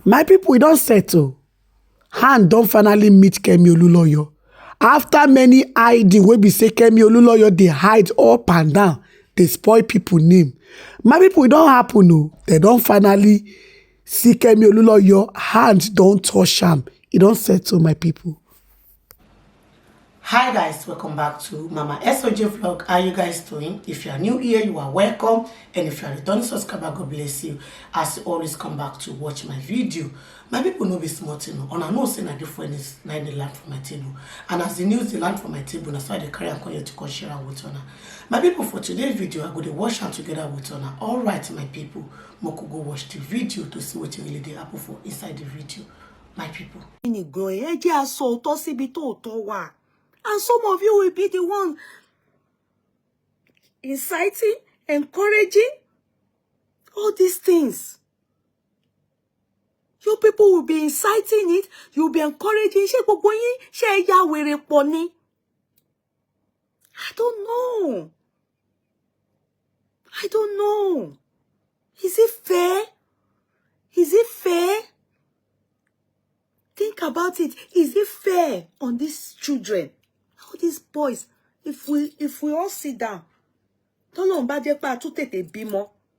My people, we don't settle. Hand don't finally meet Kemi Oluloyo. After many hiding, we be say Kemi Oluloyo, they hide up and down. They spoil people name. My people, it don't happen. No. They don't finally see Kemi Oluloyo. Hand don't touch am. It don't settle, my people. Hi guys, welcome back to Mama SOJ vlog. How you guys doing? If you are new here, you are welcome, and if you are a returning subscriber, God bless you. As you always come back to watch my video, my people know be smart, you know, and I know say na different is na the land for my table, and as the news the land for my table, that's why they carry and call you to come share am with una. My people, for today's video, I go to watch am together with una. All right, my people, we could go watch the video to see what really dey happen for inside the video, my people. And some of you will be the one inciting, encouraging all these things. You people will be inciting it. You'll be encouraging. I don't know. I don't know. Is it fair? Is it fair? Think about it. Is it fair on these children? All these boys, if we all sit down,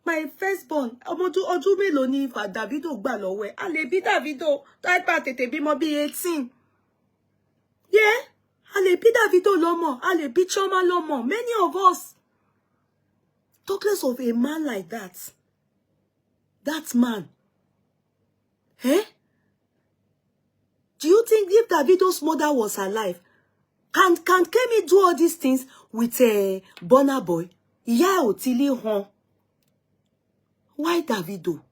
my firstborn, ọdún mélòó ni Davido gbà lọ́wọ́ ẹ̀. A lè bí Davido, tó ẹ pa tètè bímọ bí 18. Yeah, a lè bí Davido lọ́mọ, a lè bí Chioma lọ́mọ. Many of us. Talk less of a man like that. That man. Eh? Do you think if Davido's mother was alive, can Kemi do all these things with a Burna Boy? Yeah, Otili hon. Why Davido?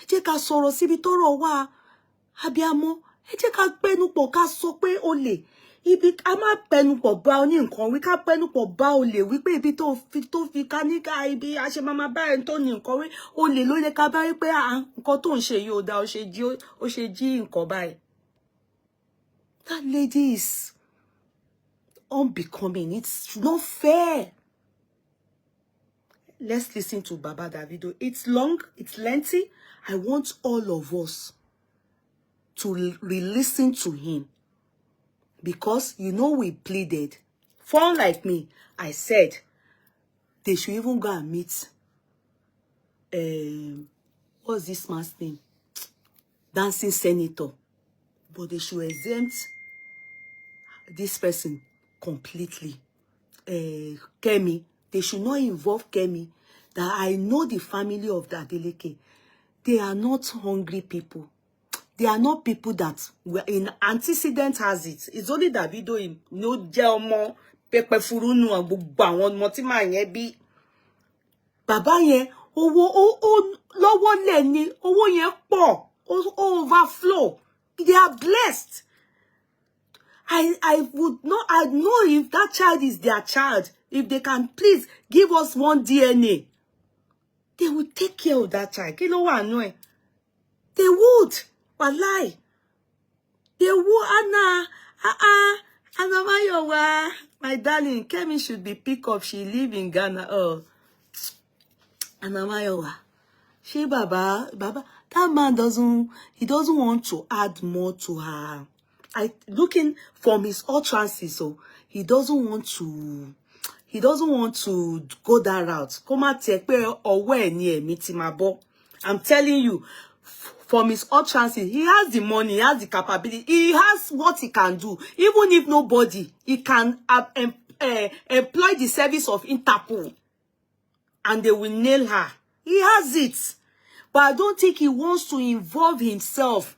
Ẹ jẹ́ ká sọ̀rọ̀ síbi tọ́rọ̀ wà. Abíamọ, ẹ jẹ́ ká pẹnupọ̀ ká sọ pé olè. Ibi a máa pẹnupọ̀ bá oní nǹkan wí, ká pẹnupọ̀ bá olè wí pé ibi tó fi ká ní ká ibi a ṣe máa bá ẹni tó ní nǹkan wí. Olè ló yẹ ká bá wí pé nǹkan tó ń ṣe yìí ò dá, ó ṣe jí nǹkan báyìí. That lady is unbecoming. It's not fair. Let's listen to Baba Davido. It's long, it's lengthy. I want all of us to re-listen to him. Because, you know, we pleaded. For like me, I said, they should even go and meet, what's this man's name? Dancing senator. But they should exempt this person completely. Kemi, they should not involve Kemi. That I know the family of the Adeleke. They are not hungry people. They are not people that were in antecedent has it. It's only Davido in no jelmo pepe furunu gbogbo àwọn ọmọ tí ma yẹn bí. Bàbá yẹn owó lọ́wọ́ lẹ̀ ni owó yẹn pọ̀ overflow. They are blessed. I would not, I know if that child is their child, if they can please give us one DNA, they would take care of that child. You know what I know? They would. Wallahi. They would. Anna Mayowa, my darling, Kemi should be picked up. She live in Ghana. Oh, Anna Mayowa. She Baba, that man doesn't want to add more to her. Looking from his utterances, so he doesn't want to go that route. I'm telling you, from his utterances, he has the money, he has the capability, he has what he can do. Even if nobody, he can employ the service of Interpol, and they will nail her. He has it. But I don't think he wants to involve himself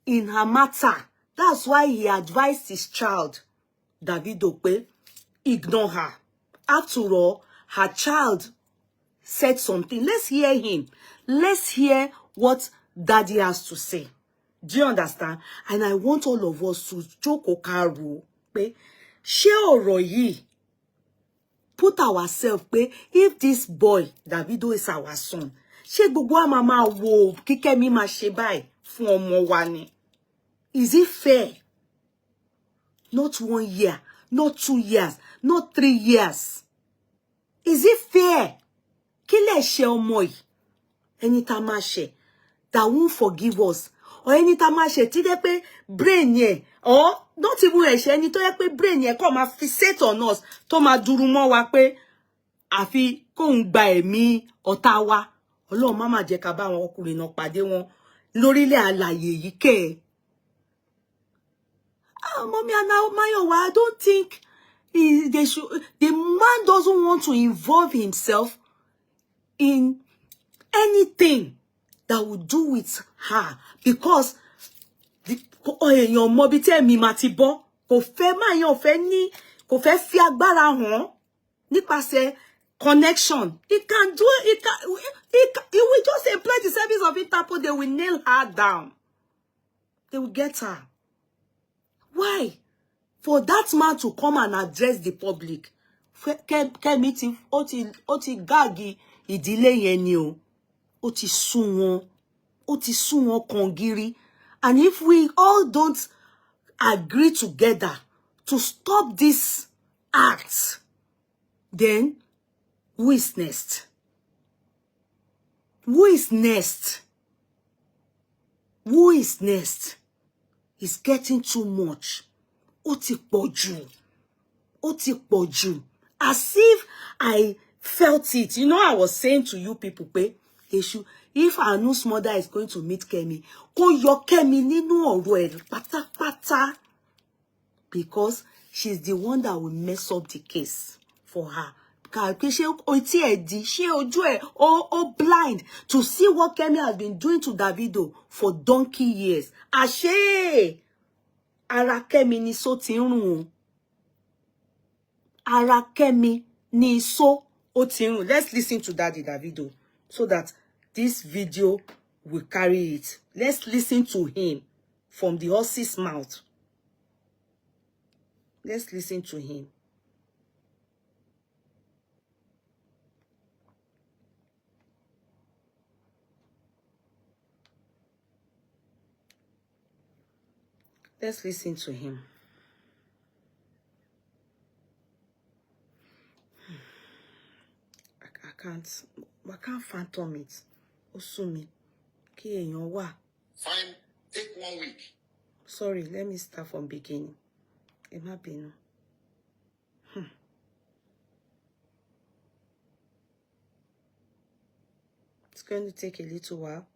in her matter. That's why he advised his child, Davido, ignore her. After all, her child said something. Let's hear him. Let's hear what daddy has to say. Do you understand? And I want all of us to share ọ̀rọ̀. Put ourselves, if this boy, Davido, is our son, ṣé gbogbo wa máa wo kí Kẹ́mi máa ṣe báyìí fún ọmọ wa ni? Is it fair? Not 1 year, not 2 years, not 3 years. Is it fair? Kí lẹ ṣe ọmọ yìí? Ẹni tá máa ṣe. that won't forgive us. Or any time I ṣe tí dé pé brain yẹn, or not even ẹ̀ṣẹ̀ ẹni tó yẹ pé brain yẹn kó máa fixate on us, tó máa dúró mọ́ wa pé àfi kóun gba ẹ̀mí ọ̀tá wa. Ọlọ́run má mà jẹ́ ká bá wọn ọkùnrin náà pàdé wọn lórílẹ̀ alààyè yìí kẹ́. Mommy and Mayowa, I don't think they should. The man doesn't want to involve himself in anything that would do with her, because èèyàn mọ bí tẹ́ mi máa ti bọ́, kò fẹ́ máa yan fẹ́ ní, kò fẹ́ fi agbára hàn nípasẹ̀ connection. He can do it. He will just employ the service of Interpol. They will nail her down. They will get her. Why? For that man to come and address the public. Kemi ti ó ti gagi ìdílé yẹn ni o. Ó ti sú wọn kan gírí. And if we all don't agree together to stop this act, then who is next? Who is next? Who is next? It's getting too much. Ó ti pọ̀ jù. Ó ti pọ̀ jù. As if I felt it. You know, I was saying to you people, pé, if Anu's mother is going to meet Kemi, kó yọ Kemi nínú ọ̀rọ̀ ẹ̀ pátápátá. Because she's the one that will mess up the case for her. She blind to see what Kemi has been doing to Davido for donkey years. Àṣé ara Kemi ni so ti ń rùn. Ara Kemi ni so ó ti ń rùn. Let's listen to Daddy Davido so that this video will carry it. Let's listen to him from the horse's mouth. Let's listen to him. Let's listen to him. I can't phantom it. Osumi. Kí èèyàn wà. Fine, take 1 week. Sorry, let me start from beginning. Ẹ má bínú. It's going to take a little while.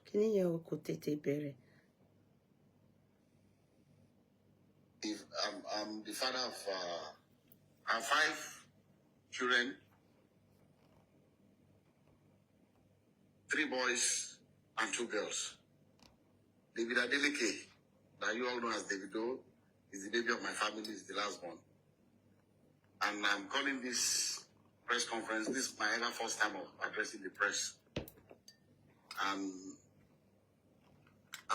Kíni yẹn o kò tètè bẹ̀rẹ̀. I'm the father of I have 5 children, 3 boys and 2 girls. David Adeleke, that you all know as Davido, is the baby of my family, is the last born. And I'm calling this press conference. This is my ever first time of addressing the press. And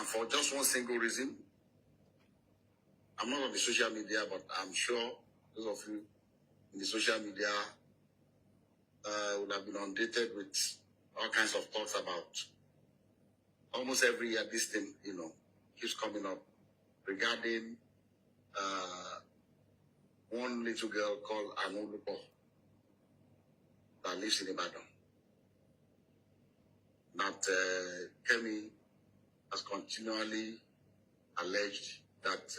for just one single reason. I'm not on the social media, but I'm sure those of you in the social media would have been inundated with all kinds of thoughts about almost every year this thing, keeps coming up regarding one little girl called Oluloyo that lives in Ibadan. That Kemi has continually alleged that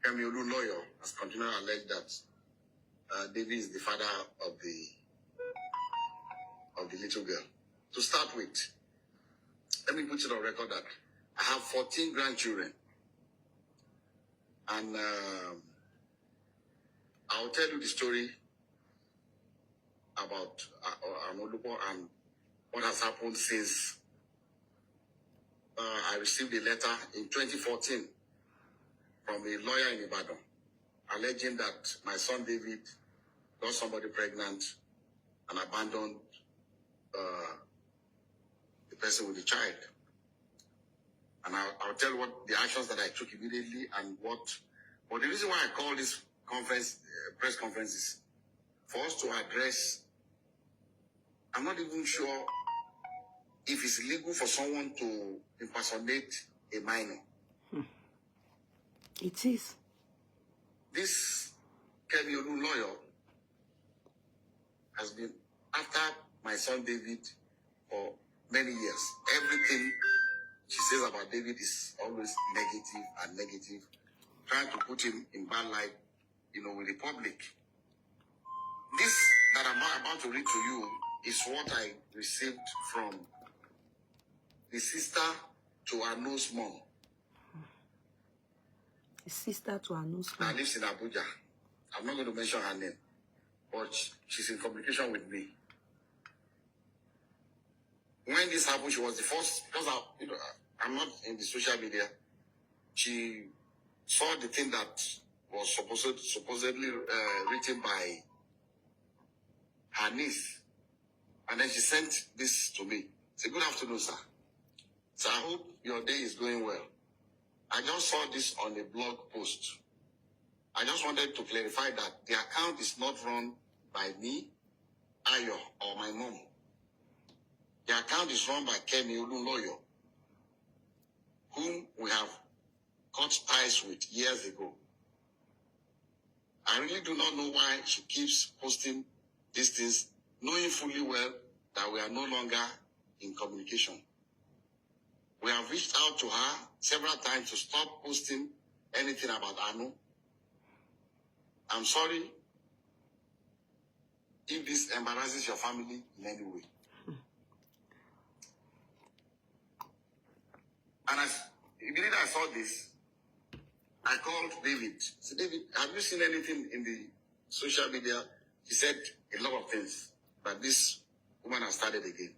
Kemi Oluloyo has continually alleged that David is the father of the little girl. To start with, let me put it on record that I have 14 grandchildren, and I'll tell you the story about Oluloyo and what has happened since I received a letter in 2014 from a lawyer in Ibadan alleging that my son David got somebody pregnant and abandoned the person with the child. And I'll tell you what the actions that I took immediately and what. But the reason why I call this conference, press conference, is for us to address. I'm not even sure if it's legal for someone to impersonate a minor. It is. This Kemi Oluloyo has been after my son David for many years. Everything she says about David is always negative and negative, trying to put him in bad light, with the public. This that I'm about to read to you is what I received from the sister to Anu's mom. The sister to Anu's mom. That lives in Abuja. I'm not going to mention her name, but she's in communication with me. When this happened, she was the first, because I'm not in the social media. She saw the thing that was supposedly written by her niece, and then she sent this to me. Say, "Good afternoon, sir. So I hope your day is going well. I just saw this on a blog post. I just wanted to clarify that the account is not run by me, Ayo, or my mom. The account is run by Kemi Oluloyo, whom we have cut ties with years ago. I really do not know why she keeps posting these things, knowing fully well that we are no longer in communication. We have reached out to her several times to stop posting anything about Anu. I'm sorry if this embarrasses your family in any way." And immediately I saw this, I called David. I said, "David, have you seen anything in the social media?" He said a lot of things, but this woman has started again.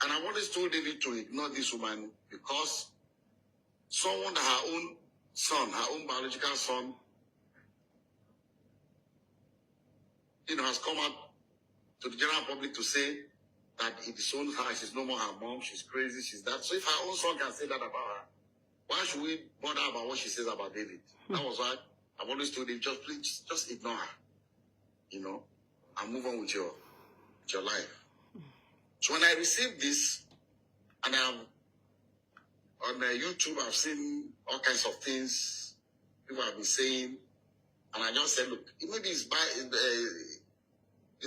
And I always told David to ignore this woman because someone that her own son, her own biological son, has come out to the general public to say that it disowns her, she's no more her mom, she's crazy, she's that. So if her own son can say that about her, why should we bother about what she says about David? That was why I've always told him, just ignore her, and move on with your life. So when I received this, and on YouTube, I've seen all kinds of things people have been saying, and I just said, look, maybe this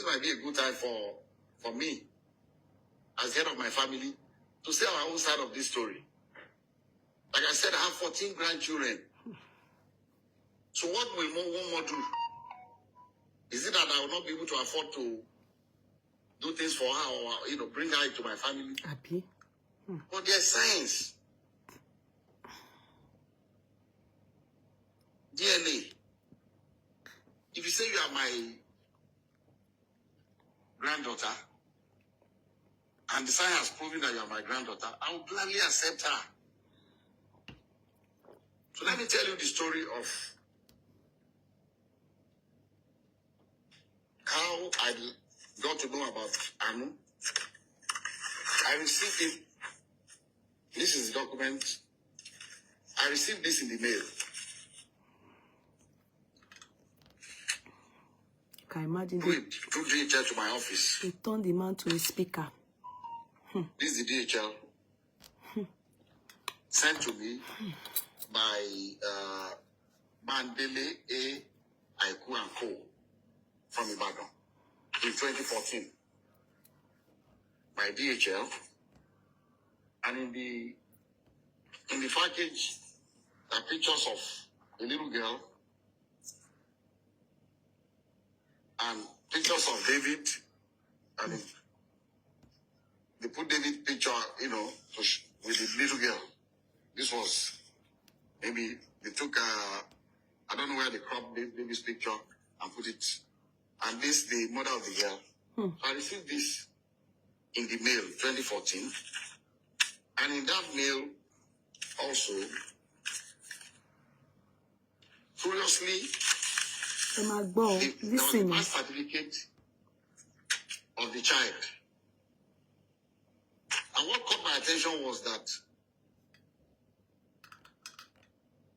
might be a good time for me, as head of my family, to say our own side of this story. Like I said, I have 14 grandchildren. So what will one more do? Is it that I will not be able to afford to do things for her or, bring her into my family? Happy. But there's science. DNA. If you say you are my granddaughter, and the science has proven that you are my granddaughter, I will gladly accept her. So let me tell you the story of how I got to know about Anu. I received it. This is the document. I received this in the mail. You can imagine. Through DHL to my office. They turned the man to a speaker. This is the DHL sent to me by Mandele A. Aiku and Co. from Ibadan in 2014 by DHL. And in the package are pictures of a little girl and pictures of David, and they put David's picture, with the little girl. This was maybe they took I don't know where they cropped David's picture and put it, and this the mother of the girl. So I received this in the mail 2014, and in that mail also, curiously, there was a birth certificate of the child. And what caught my attention was that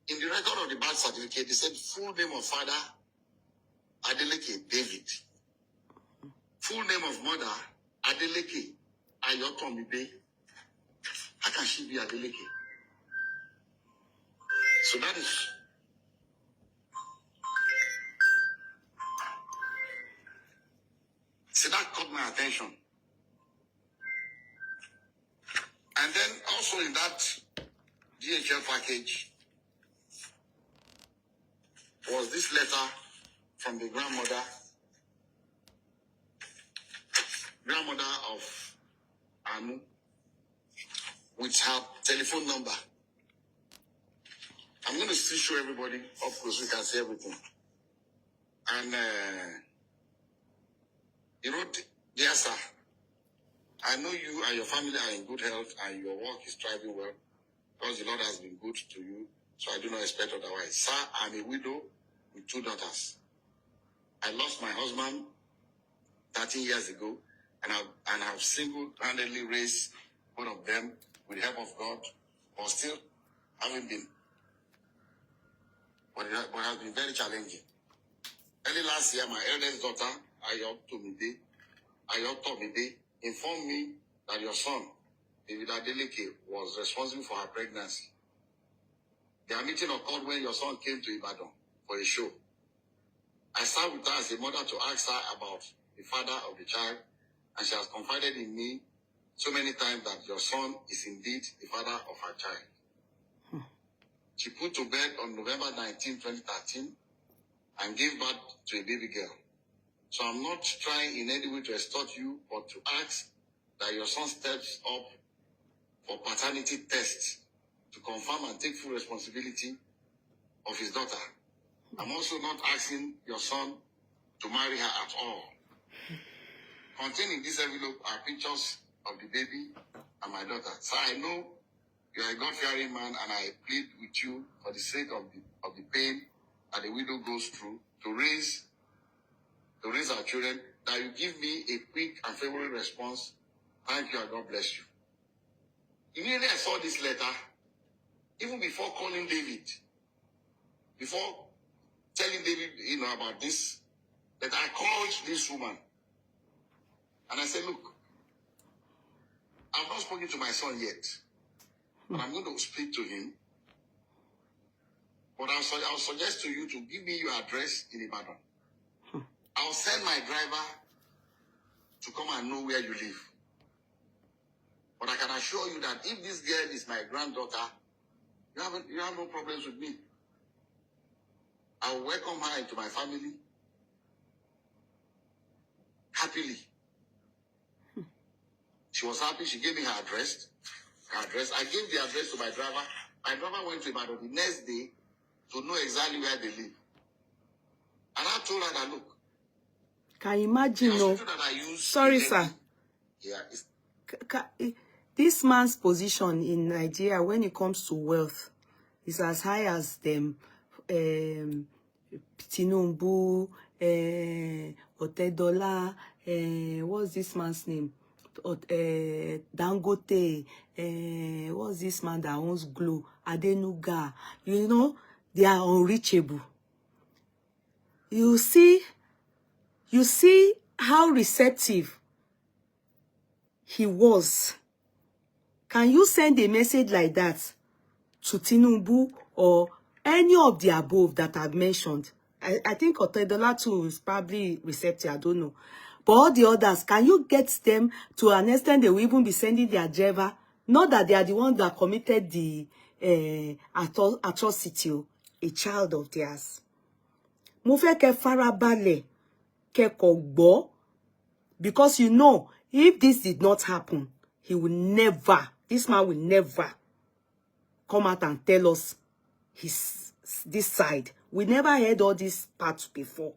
in the record of the birth certificate, it said full name of father, Adeleke David. Full name of mother, Adeleke Ayotomibe. How can she be Adeleke? So that is So that caught my attention. And then also in that DHL package was this letter from the grandmother of Anu, with her telephone number. I'm going to still show everybody up close so you can see everything. And, dear sir, I know you and your family are in good health and your work is thriving well because the Lord has been good to you, so I do not expect otherwise. Sir, I'm a widow with 2 daughters. I lost my husband 13 years ago, and I've single-handedly raised both of them with the help of God, but still haven't been. But it has been very challenging. Early last year, my eldest daughter, Ayotomide, informed me that your son, Davido, was responsible for her pregnancy. Their meeting occurred when your son came to Ibadan for a show. I sat with her as a mother to ask her about the father of the child, and she has confided in me so many times that your son is indeed the father of her child. She put to bed on November 19, 2013, and gave birth to a baby girl. So I'm not trying in any way to extort you, but to ask that your son steps up for paternity tests to confirm and take full responsibility of his daughter. I'm also not asking your son to marry her at all. Contained in this envelope are pictures of the baby and my daughter. So I know you are a God-fearing man, and I plead with you for the sake of the pain that the widow goes through to raise our children, that you give me a quick and favorable response. Thank you, and God bless you. Immediately I saw this letter, even before calling David, before telling David, about this, that I called this woman, and I said, look, I've not spoken to my son yet, but I'm going to speak to him. But I'll suggest to you to give me your address in Ibadan. I'll send my driver to come and know where you live. But I can assure you that if this girl is my granddaughter, you have no problems with me. I will welcome her into my family happily. She was happy. She gave me her address. I gave the address to my driver. My driver went to Ibadan the next day to know exactly where they live. And I told her that, look, can you imagine? No, sorry, sir. Yeah, this man's position in Nigeria when it comes to wealth is as high as them Tinubu, Otedola, what's this man's name? Dangote, what's this man that owns Glow? Adenuga. They are unreachable. You see how receptive he was. Can you send a message like that to Tinubu or any of the above that I've mentioned? I think Otedola too is probably receptive, I don't know. But all the others, can you get them to an extent they will even be sending their driver? Not that they are the ones that committed the atrocity, a child of theirs. Mo fẹ́ kẹ́ farabalẹ̀, kẹ́ kó gbọ́, because if this did not happen, this man will never come out and tell us this side. We never heard all these parts before.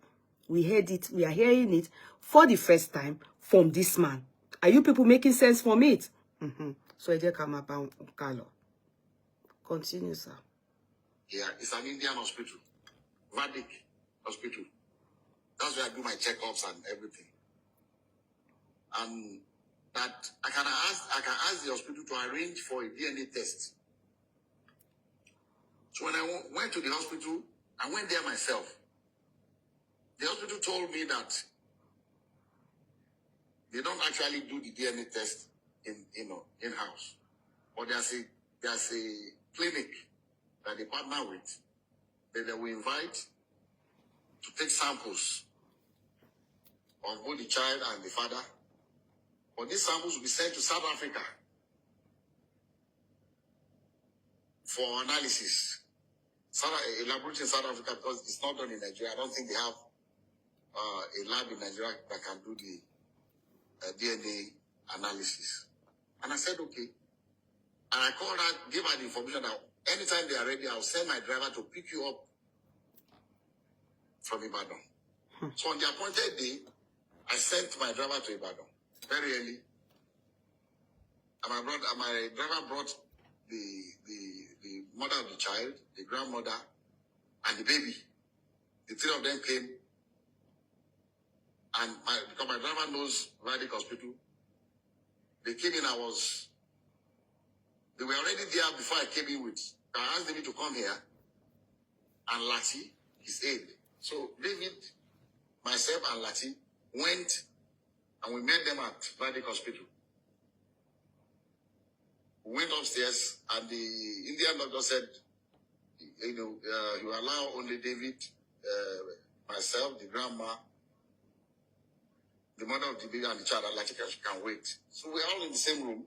We heard it. We are hearing it for the first time from this man. Are you people making sense from it? So I just come up and Carlo. Continue, sir. Yeah, it's an Indian hospital. Vedic hospital. That's where I do my checkups and everything. And that I can ask the hospital to arrange for a DNA test. So when I went to the hospital, I went there myself. The hospital told me that they don't actually do the DNA test in-house. But there's a clinic that they partner with that they will invite to take samples of both the child and the father. But these samples will be sent to South Africa for analysis. A laboratory in South Africa, because it's not done in Nigeria. I don't think they have a lab in Nigeria that can do the DNA analysis. And I said, okay. And I called her, gave her the information that anytime they are ready, I'll send my driver to pick you up from Ibadan. So on the appointed day, I sent my driver to Ibadan very early. And my driver brought the mother of the child, the grandmother, and the baby. The three of them came. And because my driver knows Radic Hospital, they came in. They were already there before I came in with. I asked them to come here and Lati, his aide. So David, myself, and Lati went and we met them at Radic Hospital. We went upstairs and the Indian doctor said, you allow only David, myself, the grandma, the mother of the baby and the child, and Lati can wait. So we're all in the same room.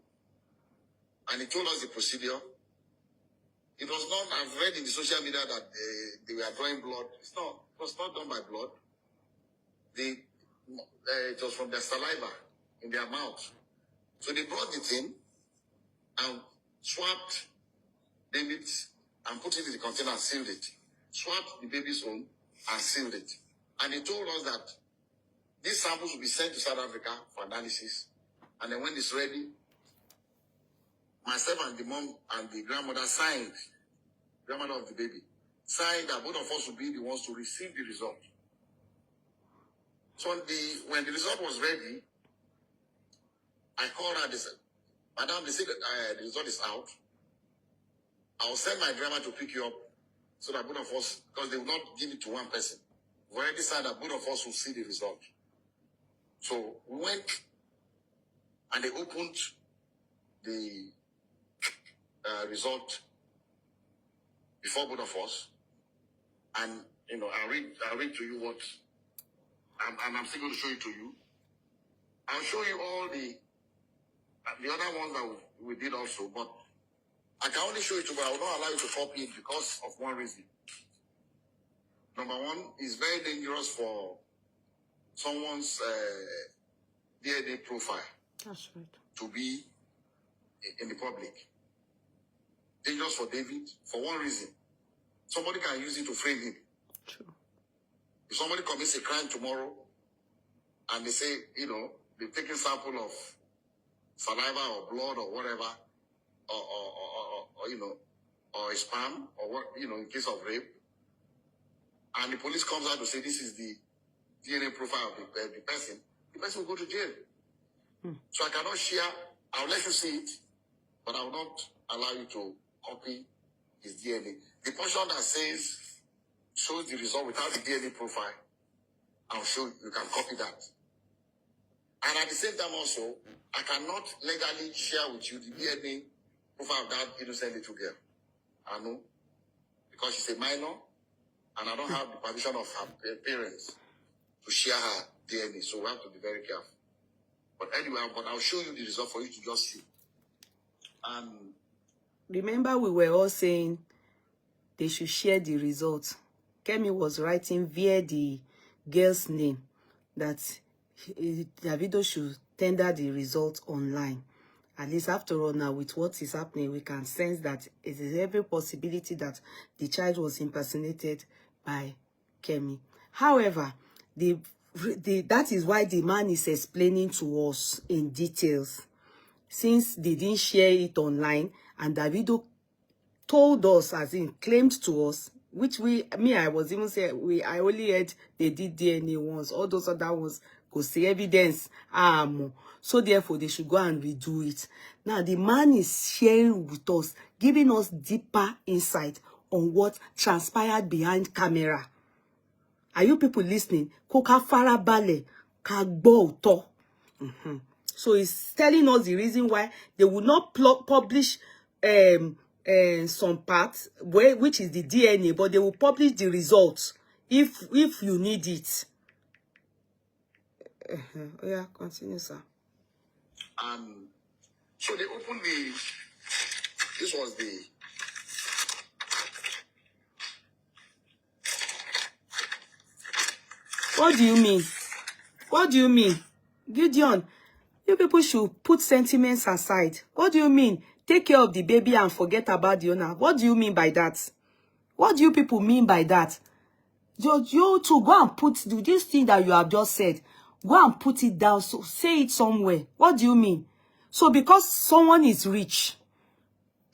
And he told us the procedure. It was not, I've read in the social media that they were drawing blood. It was not done by blood. It was from their saliva in their mouth. So they brought the thing and swabbed David and put it in the container and sealed it. Swabbed the baby's own and sealed it. And they told us that these samples will be sent to South Africa for analysis. And then when it's ready, myself and the mom and the grandmother signed, grandmother of the baby, signed that both of us would be the ones to receive the result. So when the result was ready, I called her and they said, Madam, they said that the result is out. I'll send my driver to pick you up so that both of us, because they will not give it to one person. We already said that both of us will see the result. So we went and they opened the result before both of us, and I'll read to you what, and I'm still going to show it to you. I'll show you all the other ones that we did also, but I can only show it to you, but I will not allow you to copy it because of one reason. Number one, it's very dangerous for someone's DNA profile. That's right. To be in the public. Dangerous for David for one reason. Somebody can use it to frame him. True. If somebody commits a crime tomorrow and they say, they've taken sample of saliva or blood or whatever, or a sperm or what, in case of rape, and the police comes out to say this is the DNA profile of the person will go to jail. So I cannot share. I'll let you see it, but I will not allow you to copy his DNA. The portion that shows the result without the DNA profile, I'll show you can copy that. And at the same time also, I cannot legally share with you the DNA profile of that innocent little girl. I know, because she's a minor, and I don't have the permission of her parents to share her DNA, so we have to be very careful. But anyway, I'll show you the result for you to just see. Remember, we were all saying they should share the results. Kemi was writing via the girl's name that Davido should tender the results online. At least after all now, with what is happening, we can sense that it is every possibility that the child was impersonated by Kemi. However, that is why the man is explaining to us in details. Since they didn't share it online, and Davido told us, as in claimed to us, which I was even saying, I only heard they did DNA once. All those other ones could see evidence. So therefore, they should go and redo it. Now, the man is sharing with us, giving us deeper insight on what transpired behind camera. Are you people listening? Koka farabale, ka gbo uto. So he's telling us the reason why they will not publish some parts, which is the DNA, but they will publish the results if you need it. Oh yeah, continue, sir. So they opened this was the, What do you mean? What do you mean? Gideon, you people should put sentiments aside. What do you mean? Take care of the baby and forget about the owner. What do you mean by that? What do you people mean by that? You to go and put this thing that you have just said. Go and put it down. So say it somewhere. What do you mean? So because someone is rich,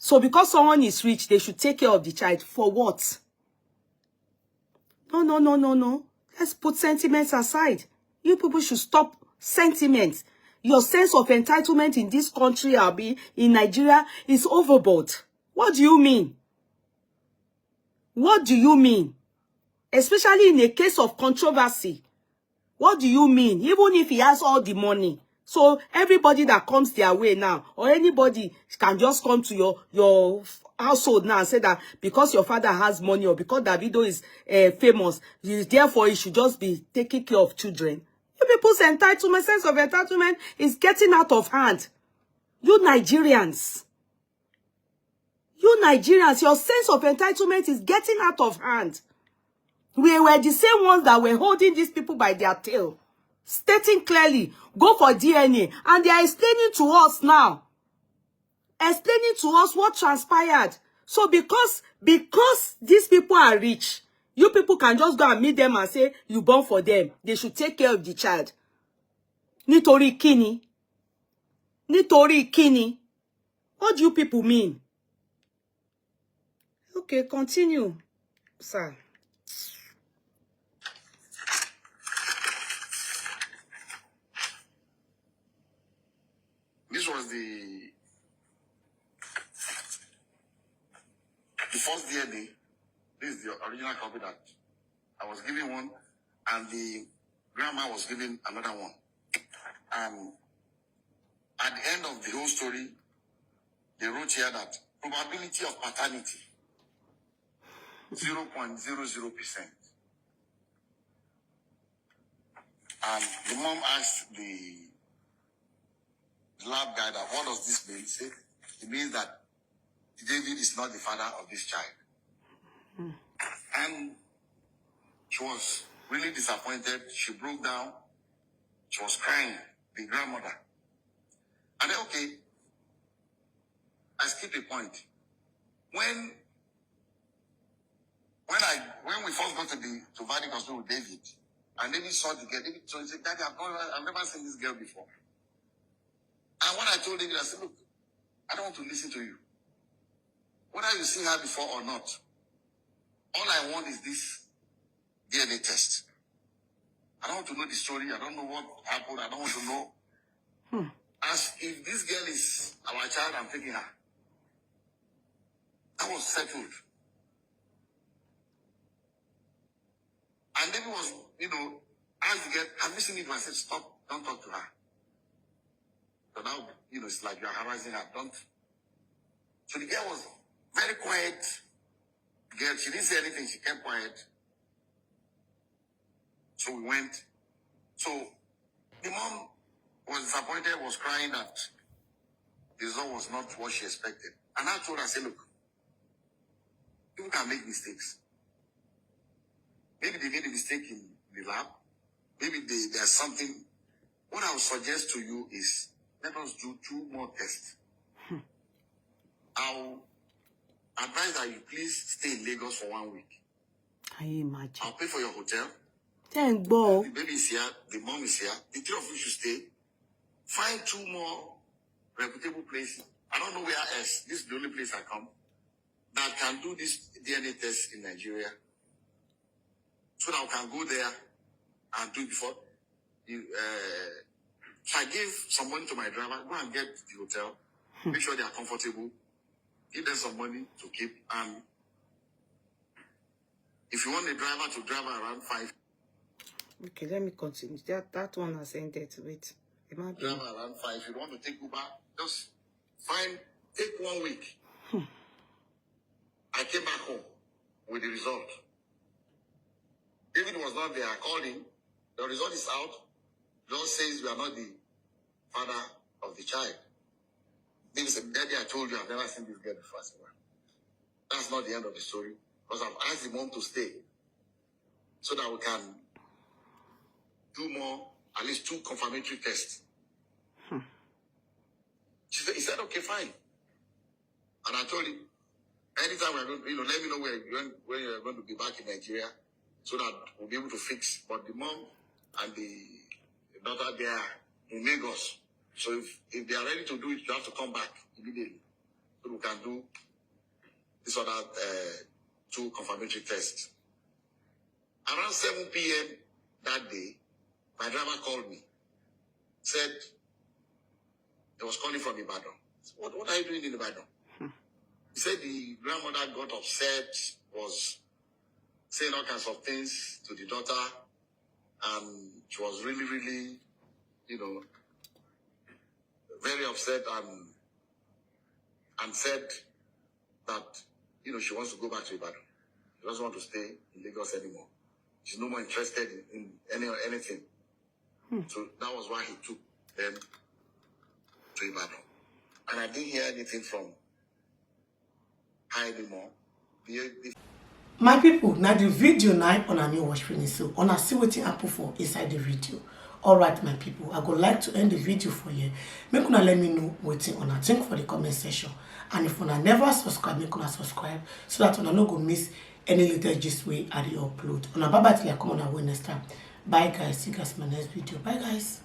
they should take care of the child. For what? No. Let's put sentiments aside. You people should stop sentiments. Your sense of entitlement in this country, in Nigeria, is overboard. What do you mean? What do you mean? Especially in a case of controversy. What do you mean? Even if he has all the money. So everybody that comes their way now, or anybody can just come to your household now and say that because your father has money or because Davido is famous, therefore he should just be taking care of children. You people's entitlement, sense of entitlement is getting out of hand. You Nigerians, your sense of entitlement is getting out of hand. We were the same ones that were holding these people by their tail, stating clearly, go for DNA. And they are explaining to us now, what transpired. So because these people are rich, you people can just go and meet them and say, you born for them. They should take care of the child. Nítorí kíni? Nítorí kíni? What do you people mean? Okay, continue, sir. this was the first DNA. This is the original copy that I was given one, and the grandma was given another one. And at the end of the whole story, they wrote here that probability of paternity 0.00%. And the mom asked the lab guy that, what does this mean? He said, it means that David is not the father of this child. And she was really disappointed. She broke down. She was crying, the grandmother. And then, okay, I skipped a point. When we first got to Vatican Hospital with David, and David saw the girl, David said, Daddy, I've never seen this girl before. And when I told David, I said, look, I don't want to listen to you. Whether you see her before or not, all I want is this DNA test. I don't want to know the story. I don't know what happened. I don't want to know. As if this girl is our child, I'm taking her. That was settled. And David was, asked the girl, have you seen it? I said, stop, don't talk to her. So now, it's like you're harassing her. Don't. So the girl was very quiet. The girl, she didn't say anything. She kept quiet. So we went. So the mom was disappointed, was crying that the result was not what she expected. And I told her, I said, look, people can make mistakes. Maybe they made a mistake in the lab. Maybe there's something. What I would suggest to you is let us do 2 more tests. I'll advise that you please stay in Lagos for 1 week. Can you imagine? I'll pay for your hotel. Thank God. The baby is here. The mom is here. The 3 of you should stay. Find 2 more reputable places. I don't know where else. This is the only place I come that can do this DNA test in Nigeria. So that I can go there and do it before. So I gave some money to my driver. Go and get the hotel. Make sure they are comfortable. Give them some money to keep. And if you want the driver to drive around 5. Okay, let me continue. That one has ended. Wait. Drive around 5. If you want to take Uber, just take 1 week. I came back home with the result. David was not there. I called him. The result is out. just says you are not the father of the child. David said, Daddy, I told you I've never seen this girl before. I said, well, that's not the end of the story. Because I've asked the mom to stay so that we can do more, at least 2 confirmatory tests. He said, okay, fine. And I told him, anytime we're going to, let me know when you're going to be back in Nigeria so that we'll be able to fix. But the mom and the daughter, they are in Lagos. So if they are ready to do it, you have to come back immediately. So we can do this other 2 confirmatory tests. Around 7 p.m. that day, my driver called me. Said, he was calling from Ibadan. What are you doing in Ibadan? He said the grandmother got upset, was saying all kinds of things to the daughter, and she was really, really, very upset and said that, she wants to go back to Ibadan. She doesn't want to stay in Lagos anymore. She's no more interested in anything. So that was why he took them to Ibadan. And I didn't hear anything from her anymore. My people, now the video now on a new watch finish, so on a see wetin happen for inside the video. Alright, my people, I would like to end the video for you. Make una let me know wetin una think for the comment section. And if una never subscribe, make una subscribe so that una no go miss any latest gist way I dey upload. Una bye bye till I come on our way next time. Bye guys, see you guys in my next video. Bye guys.